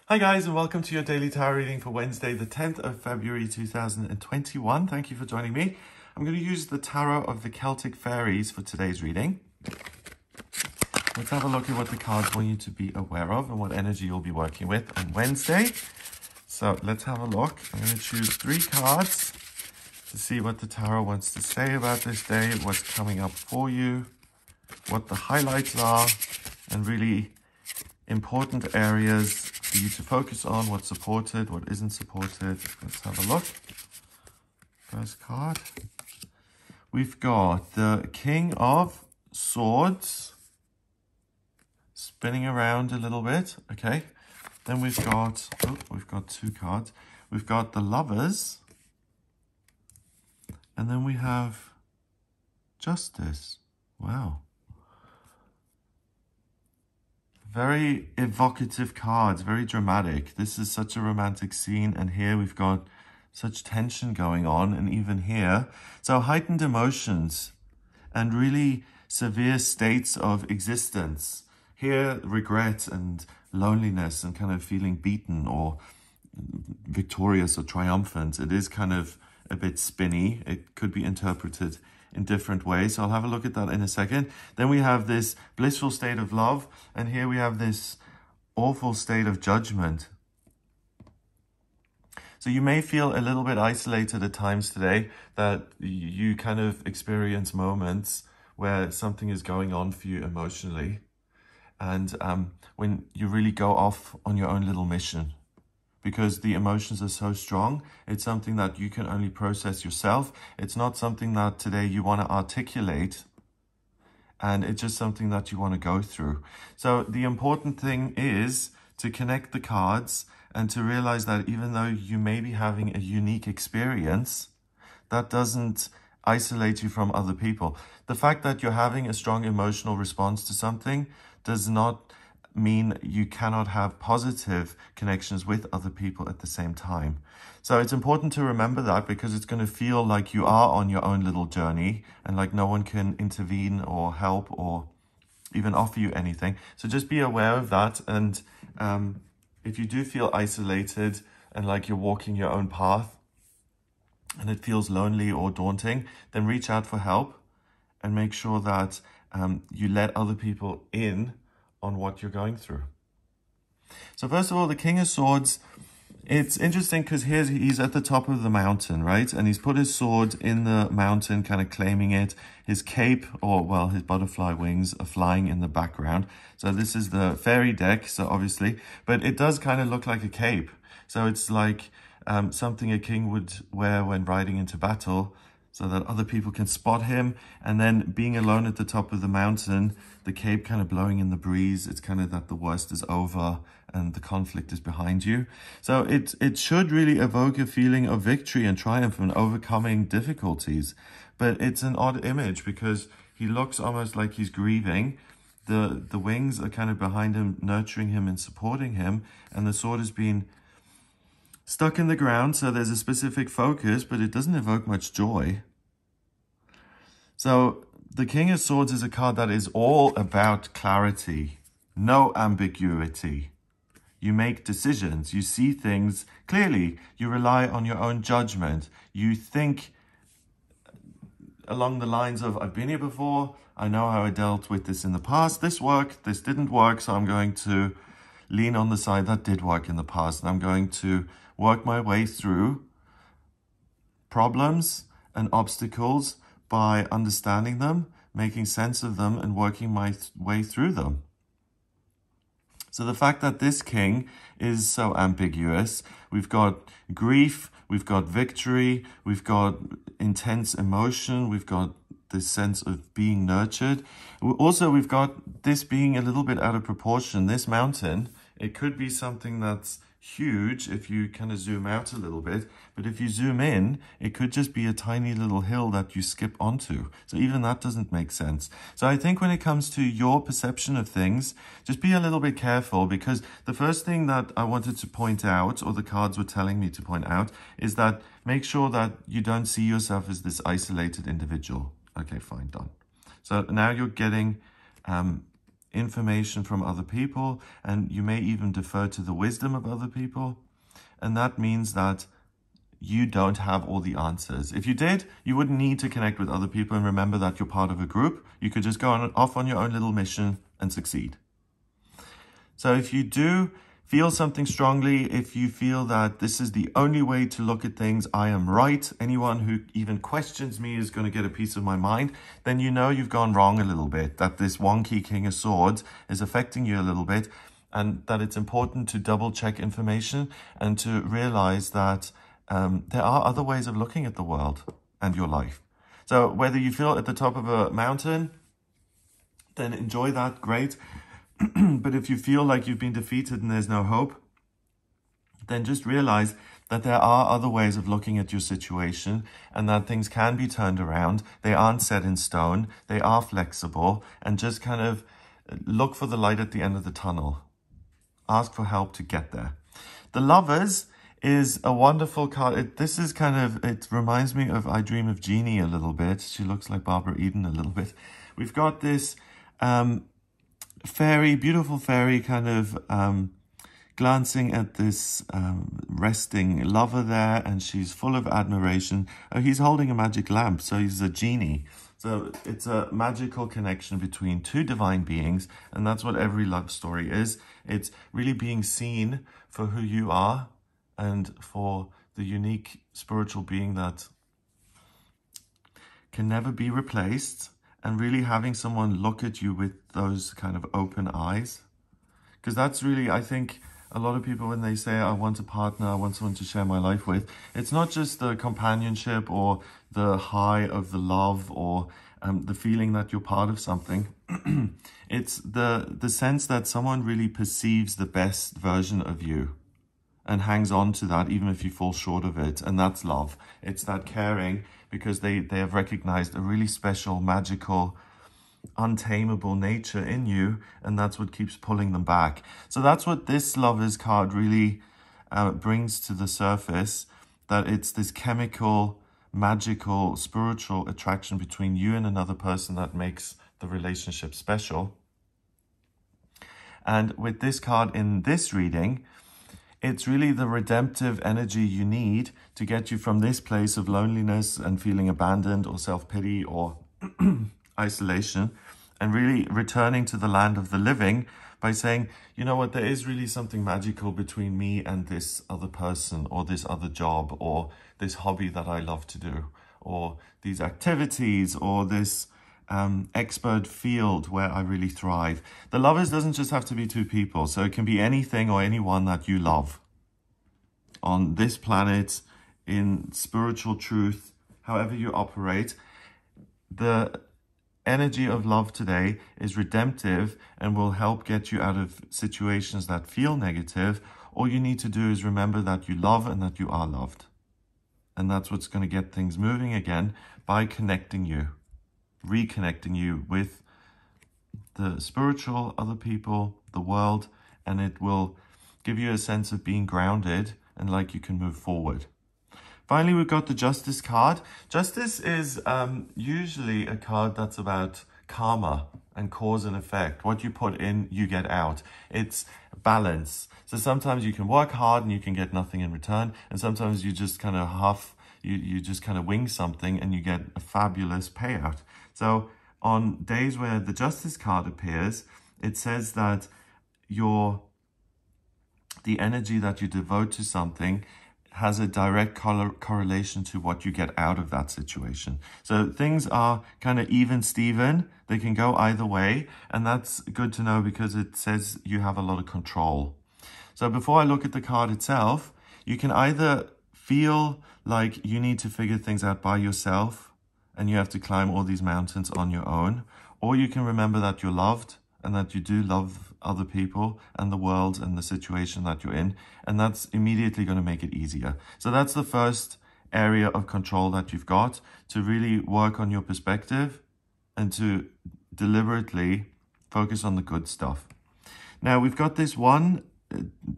Hi guys, and welcome to your daily tarot reading for Wednesday, the 10th of February 2021. Thank you for joining me. I'm going to use the Tarot of the Celtic Fairies for today's reading. Let's have a look at what the cards want you to be aware of and what energy you'll be working with on Wednesday. So let's have a look. I'm going to choose 3 cards to see what the Tarot wants to say about this day, what's coming up for you, what the highlights are, and really important areas for you to focus on, what's supported, what isn't supported. Let's have a look. First card. We've got the King of Swords spinning around a little bit. Okay. Then we've got 2 cards. We've got the Lovers. And then we have Justice. Wow. Very evocative cards, very dramatic. This is such a romantic scene, and here we've got such tension going on, and even here. So heightened emotions and really severe states of existence. Here, regret and loneliness and kind of feeling beaten or victorious or triumphant. It is kind of a bit spinny. It could be interpreted in different ways. So I'll have a look at that in a second. Then we have this blissful state of love, and here we have this awful state of judgment. So you may feel a little bit isolated at times today, that you kind of experience moments where something is going on for you emotionally, and when you really go off on your own little mission. Because the emotions are so strong, it's something that you can only process yourself. It's not something that today you want to articulate, and it's just something that you want to go through. So the important thing is to connect the cards and to realize that even though you may be having a unique experience, that doesn't isolate you from other people. The fact that you're having a strong emotional response to something does not mean you cannot have positive connections with other people at the same time. So it's important to remember that, because it's going to feel like you are on your own little journey and like no one can intervene or help or even offer you anything. So just be aware of that. And if you do feel isolated and like you're walking your own path and it feels lonely or daunting, then reach out for help and make sure that you let other people in on what you're going through. So first of all, the King of Swords, it's interesting because he's at the top of the mountain, right? And he's put his sword in the mountain, kind of claiming it. His cape, or well, his butterfly wings are flying in the background. So this is the fairy deck, so obviously, but it does kind of look like a cape. So it's like something a king would wear when riding into battle, so that other people can spot him. And then being alone at the top of the mountain, the cape kind of blowing in the breeze, it's kind of that the worst is over and the conflict is behind you. So it should really evoke a feeling of victory and triumph and overcoming difficulties. But it's an odd image because he looks almost like he's grieving. The wings are kind of behind him, nurturing him and supporting him. And the sword has been stuck in the ground, so there's a specific focus, but it doesn't evoke much joy. So the King of Swords is a card that is all about clarity, no ambiguity. You make decisions, you see things clearly, you rely on your own judgment. You think along the lines of, I've been here before, I know how I dealt with this in the past, this worked, this didn't work, so I'm going to lean on the side that did work in the past, and I'm going to work my way through problems and obstacles by understanding them, making sense of them, and working my way through them. So the fact that this king is so ambiguous, we've got grief, we've got victory, we've got intense emotion, we've got this sense of being nurtured. Also, we've got this being a little bit out of proportion. This mountain, it could be something that's huge if you kind of zoom out a little bit, but if you zoom in, it could just be a tiny little hill that you skip onto. So even that doesn't make sense. So I think when it comes to your perception of things, just be a little bit careful, because the first thing that I wanted to point out, or the cards were telling me to point out, is that make sure that you don't see yourself as this isolated individual. Okay, fine, done. So now you're getting information from other people, and you may even defer to the wisdom of other people. And that means that you don't have all the answers. If you did, you wouldn't need to connect with other people and remember that you're part of a group. You could just go off on your own little mission and succeed. So if you do feel something strongly, if you feel that this is the only way to look at things, I am right, anyone who even questions me is going to get a piece of my mind, then you know you've gone wrong a little bit, that this wonky King of Swords is affecting you a little bit, and that it's important to double check information and to realize that there are other ways of looking at the world and your life. So whether you feel at the top of a mountain, then enjoy that, great. But if you feel like you've been defeated and there's no hope, then just realize that there are other ways of looking at your situation and that things can be turned around. They aren't set in stone. They are flexible, and just kind of look for the light at the end of the tunnel. Ask for help to get there. The Lovers is a wonderful card. It reminds me of I Dream of Jeannie a little bit. She looks like Barbara Eden a little bit. We've got this fairy, beautiful fairy, kind of glancing at this resting lover there, and she's full of admiration. Oh, he's holding a magic lamp, so he's a genie. So it's a magical connection between two divine beings, and that's what every love story is. It's really being seen for who you are and for the unique spiritual being that can never be replaced, and really having someone look at you with those kind of open eyes. Because that's really, I think, a lot of people, when they say, I want a partner, I want someone to share my life with, it's not just the companionship or the high of the love or the feeling that you're part of something. It's the sense that someone really perceives the best version of you and hangs on to that even if you fall short of it. And that's love. It's that caring, because they have recognized a really special, magical, untamable nature in you, and that's what keeps pulling them back. So that's what this Lovers card really brings to the surface, that it's this chemical, magical, spiritual attraction between you and another person that makes the relationship special. And with this card in this reading, it's really the redemptive energy you need to get you from this place of loneliness and feeling abandoned or self-pity or isolation, and really returning to the land of the living by saying, you know what, there is really something magical between me and this other person, or this other job, or this hobby that I love to do, or these activities, or this expert field where I really thrive. The Lovers doesn't just have to be two people, so it can be anything or anyone that you love on this planet, in spiritual truth, however you operate. The energy of love today is redemptive and will help get you out of situations that feel negative. All you need to do is remember that you love and that you are loved. And that's what's going to get things moving again, by connecting you, reconnecting you with the spiritual, other people, the world, and it will give you a sense of being grounded and like you can move forward. Finally, we've got the Justice card. Justice is usually a card that's about karma and cause and effect. What you put in, you get out. It's balance. So sometimes you can work hard and you can get nothing in return. And sometimes you just kind of you just kind of wing something and you get a fabulous payout. So on days where the Justice card appears, it says that the energy that you devote to something has a direct correlation to what you get out of that situation. So things are kind of even Steven. They can go either way. And that's good to know because it says you have a lot of control. So before I look at the card itself, you can either feel like you need to figure things out by yourself and you have to climb all these mountains on your own, or you can remember that you're loved and that you do love other people and the world and the situation that you're in, and that's immediately going to make it easier. So that's the first area of control that you've got, to really work on your perspective and to deliberately focus on the good stuff. Now we've got this one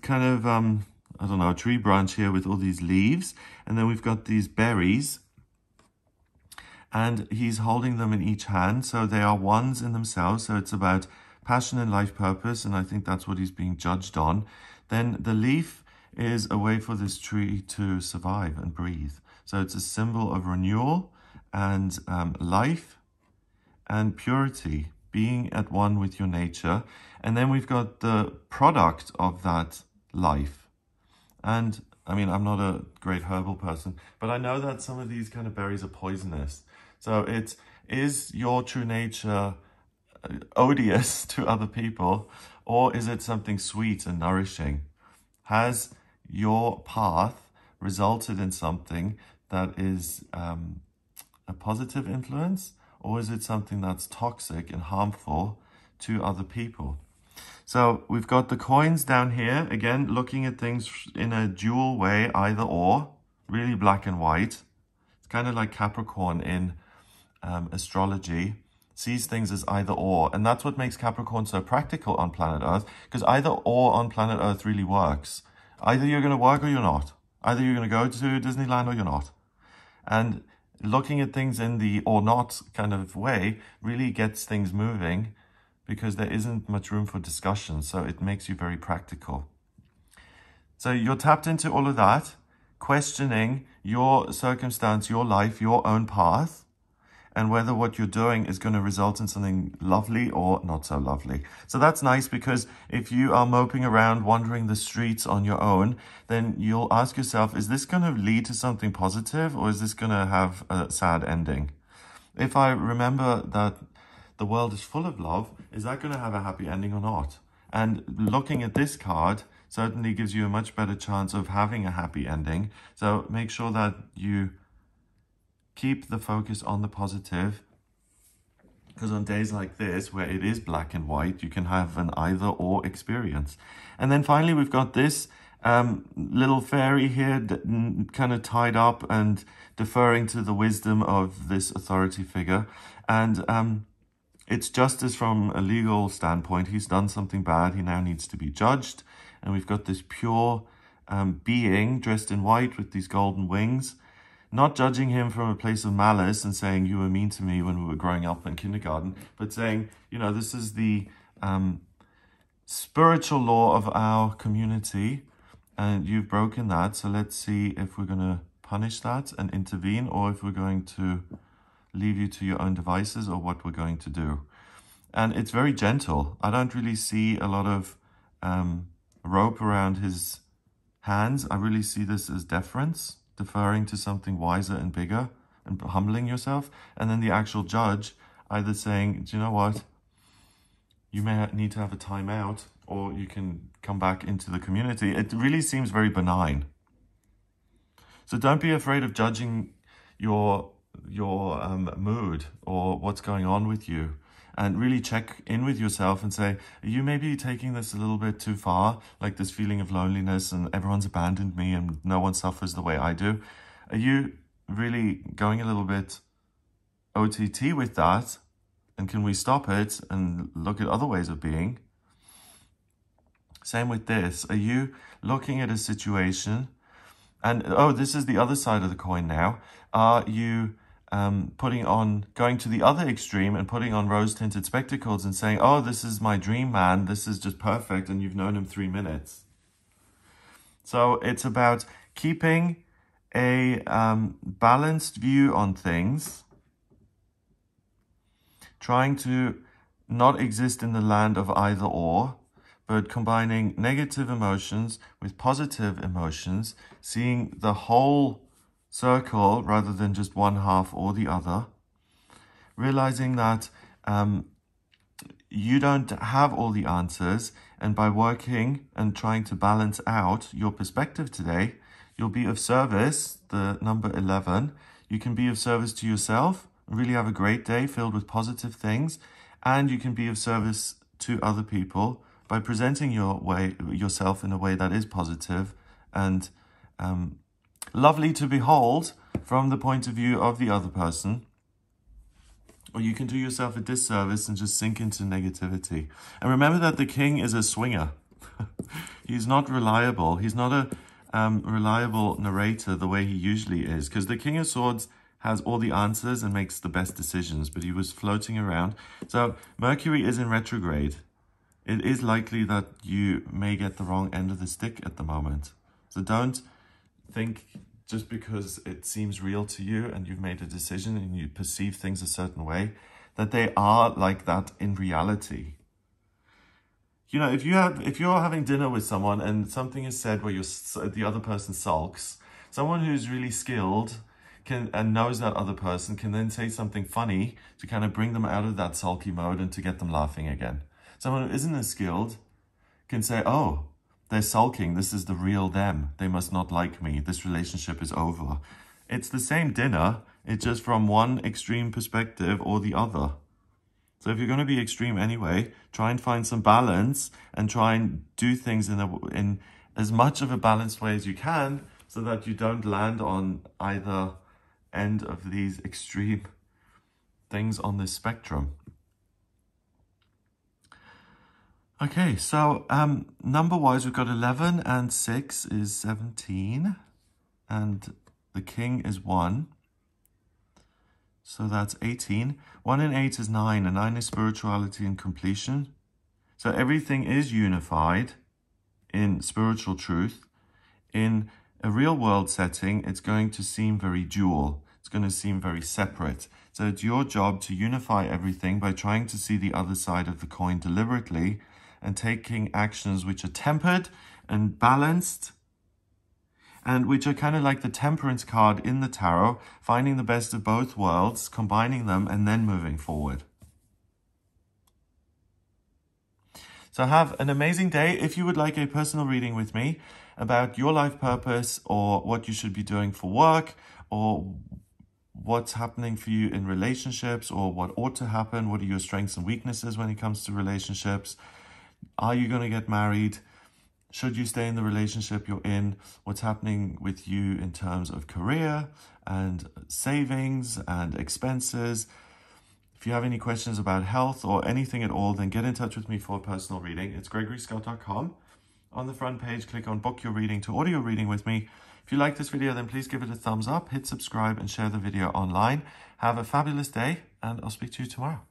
kind of, I don't know, a tree branch here with all these leaves, and then we've got these berries, and he's holding them in each hand, so they are ones in themselves. So it's about passion and life purpose, and I think that's what he's being judged on. Then the leaf is a way for this tree to survive and breathe. So it's a symbol of renewal and life and purity, being at one with your nature. And then we've got the product of that life. And I mean, I'm not a great herbal person, but I know that some of these kind of berries are poisonous. So is your true nature odious to other people, or is it something sweet and nourishing? Has your path resulted in something that is a positive influence, or is it something that's toxic and harmful to other people? So we've got the coins down here, again, looking at things in a dual way, either or, really black and white. It's kind of like Capricorn in astrology, sees things as either or. And that's what makes Capricorn so practical on planet Earth, because either or on planet Earth really works. Either you're going to work or you're not. Either you're going to go to Disneyland or you're not. And looking at things in the or not kind of way really gets things moving, because there isn't much room for discussion. So it makes you very practical. So you're tapped into all of that, questioning your circumstance, your life, your own path, and whether what you're doing is going to result in something lovely or not so lovely. So that's nice, because if you are moping around, wandering the streets on your own, then you'll ask yourself, is this going to lead to something positive, or is this going to have a sad ending? If I remember that the world is full of love, is that going to have a happy ending or not? And looking at this card certainly gives you a much better chance of having a happy ending. So make sure that you keep the focus on the positive, because on days like this, where it is black and white, you can have an either or experience. And then finally, we've got this little fairy here, kind of tied up and deferring to the wisdom of this authority figure. And it's justice from a legal standpoint. He's done something bad. He now needs to be judged. And we've got this pure being dressed in white with these golden wings, not judging him from a place of malice and saying, you were mean to me when we were growing up in kindergarten, but saying, you know, this is the spiritual law of our community, and you've broken that. So let's see if we're going to punish that and intervene, or if we're going to leave you to your own devices, or what we're going to do. And it's very gentle. I don't really see a lot of rope around his hands. I really see this as deference, deferring to something wiser and bigger, and humbling yourself. And then the actual judge either saying, do you know what? You may need to have a timeout, or you can come back into the community. It really seems very benign. So don't be afraid of judging your mood or what's going on with you, and really check in with yourself and say, are you maybe taking this a little bit too far? Like this feeling of loneliness and everyone's abandoned me and no one suffers the way I do. Are you really going a little bit OTT with that? And can we stop it and look at other ways of being? Same with this. Are you looking at a situation and, oh, this is the other side of the coin now. Are you going to the other extreme and putting on rose-tinted spectacles and saying, oh, this is my dream man, this is just perfect, and you've known him 3 minutes? So it's about keeping a balanced view on things, trying to not exist in the land of either or, but combining negative emotions with positive emotions, seeing the whole circle rather than just one half or the other, realizing that you don't have all the answers, and by working and trying to balance out your perspective today, you'll be of service. The number 11, you can be of service to yourself, really have a great day filled with positive things, and you can be of service to other people by presenting yourself in a way that is positive and lovely to behold from the point of view of the other person. Or you can do yourself a disservice and just sink into negativity. And remember that the king is a swinger. He's not reliable. He's not a reliable narrator the way he usually is, because the King of Swords has all the answers and makes the best decisions, but he was floating around. So Mercury is in retrograde. it is likely that you may get the wrong end of the stick at the moment. So don't think just because it seems real to you and you've made a decision and you perceive things a certain way, that they are like that in reality. You know, if you're having dinner with someone and something is said where the other person sulks, someone who's really skilled and knows that other person can then say something funny to kind of bring them out of that sulky mode and to get them laughing again. Someone who isn't as skilled can say, oh, they're sulking. This is the real them. They must not like me. This relationship is over. It's the same dinner. It's just from one extreme perspective or the other. So if you're going to be extreme anyway, try and find some balance and try and do things in as much of a balanced way as you can so that you don't land on either end of these extreme things on this spectrum. Okay, so number-wise, we've got 11 and 6 is 17, and the king is 1. So that's 18. 1 and 8 is 9, and 9 is spirituality and completion. So everything is unified in spiritual truth. In a real-world setting, it's going to seem very dual. It's going to seem very separate. So it's your job to unify everything by trying to see the other side of the coin deliberately and taking actions which are tempered and balanced, and which are kind of like the temperance card in the tarot, finding the best of both worlds, combining them, and then moving forward. So have an amazing day. If you would like a personal reading with me about your life purpose or what you should be doing for work or what's happening for you in relationships or what ought to happen, what are your strengths and weaknesses when it comes to relationships, are you going to get married? Should you stay in the relationship you're in? What's happening with you in terms of career and savings and expenses? If you have any questions about health or anything at all, then get in touch with me for a personal reading. It's gregoryscott.com. On the front page, click on book your reading to order your reading with me. If you like this video, then please give it a thumbs up, hit subscribe and share the video online. Have a fabulous day and I'll speak to you tomorrow.